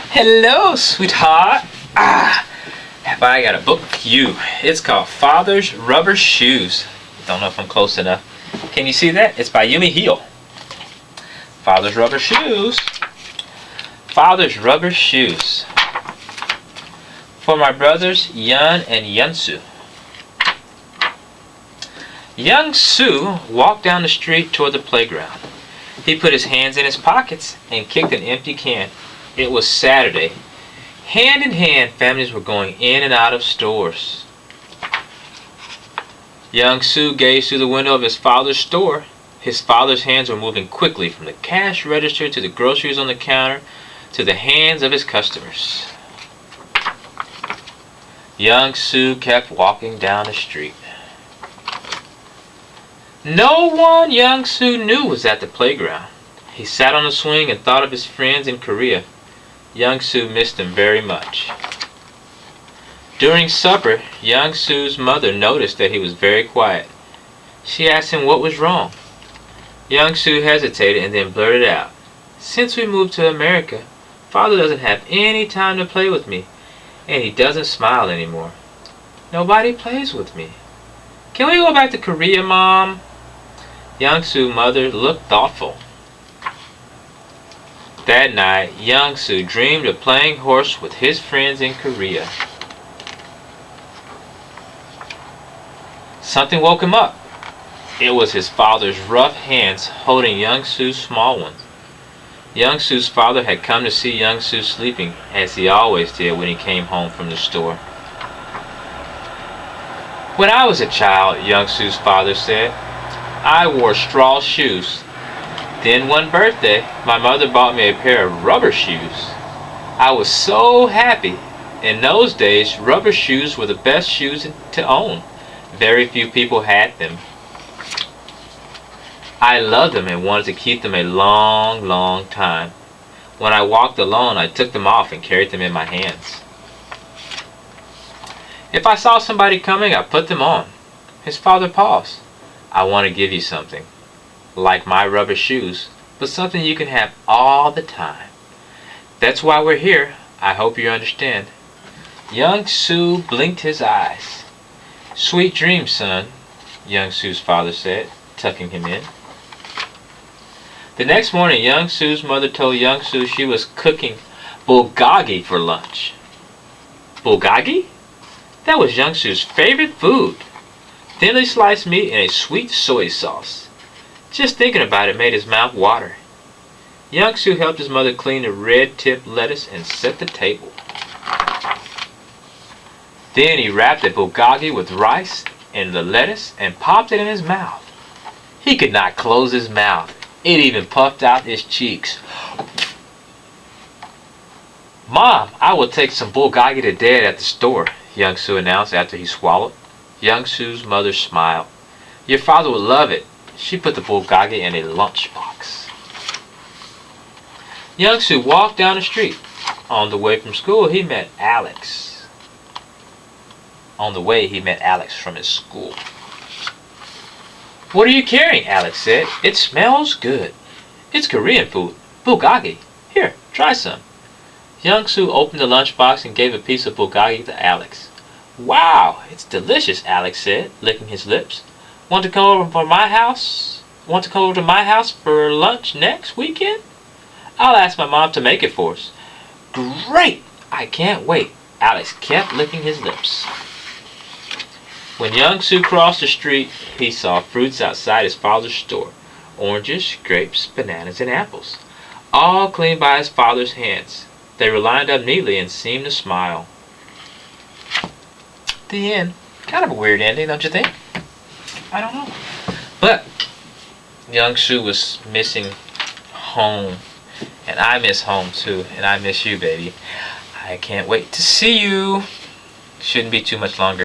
Hello, sweetheart. Have I got a book for you? It's called Father's Rubber Shoes. Don't know if I'm close enough. Can you see that? It's by Yumi Heel. Father's Rubber Shoes. Father's Rubber Shoes. For my brothers Yun and Yunsu. Young Soo walked down the street toward the playground. He put his hands in his pockets and kicked an empty can. It was Saturday. Hand in hand, families were going in and out of stores. Young Soo gazed through the window of his father's store. His father's hands were moving quickly from the cash register to the groceries on the counter to the hands of his customers. Young Soo kept walking down the street. No one Young Soo knew was at the playground. He sat on a swing and thought of his friends in Korea. Young Soo missed them very much. During supper, Young Soo's mother noticed that he was very quiet. She asked him what was wrong. Young Soo hesitated and then blurted out, "Since we moved to America, Father doesn't have any time to play with me, and he doesn't smile anymore. Nobody plays with me. Can we go back to Korea, Mom?" Young Soo's mother looked thoughtful. That night, Young Soo dreamed of playing horse with his friends in Korea. Something woke him up. It was his father's rough hands holding Young Soo's small ones. Young Soo's father had come to see Young Soo sleeping, as he always did when he came home from the store. "When I was a child," Young Soo's father said, "I wore straw shoes. Then one birthday, my mother bought me a pair of rubber shoes. I was so happy. In those days, rubber shoes were the best shoes to own. Very few people had them. I loved them and wanted to keep them a long, long time. When I walked alone, I took them off and carried them in my hands. If I saw somebody coming, I put them on." His father paused. "I want to give you something. Like my rubber shoes, but something you can have all the time. That's why we're here. I hope you understand." Young Soo blinked his eyes. "Sweet dreams, son," Young Soo's father said, tucking him in. The next morning, Young Soo's mother told Young Soo she was cooking bulgogi for lunch. Bulgogi? That was Young Soo's favorite food. Thinly sliced meat and a sweet soy sauce. Just thinking about it made his mouth water. Young Soo helped his mother clean the red-tipped lettuce and set the table. Then he wrapped the bulgogi with rice and the lettuce and popped it in his mouth. He could not close his mouth. It even puffed out his cheeks. "Mom, I will take some bulgogi to Dad at the store," Young Soo announced after he swallowed. Young Soo's mother smiled. "Your father would love it." She put the bulgogi in a lunchbox. Young Soo walked down the street. On the way from school, he met Alex. From his school. "What are you carrying?" Alex said. "It smells good." "It's Korean food. Bulgogi. Here, try some." Young Soo opened the lunchbox and gave a piece of bulgogi to Alex. "Wow, it's delicious," Alex said, licking his lips. Want to come over to my house for lunch next weekend? I'll ask my mom to make it for us." "Great! I can't wait." Alex kept licking his lips. When Young Soo crossed the street, he saw fruits outside his father's store. Oranges, grapes, bananas, and apples. All cleaned by his father's hands. They were lined up neatly and seemed to smile. The end. Kind of a weird ending, don't you think? I don't know. But Young Soo was missing home. And I miss home too. And I miss you, baby. I can't wait to see you. Shouldn't be too much longer.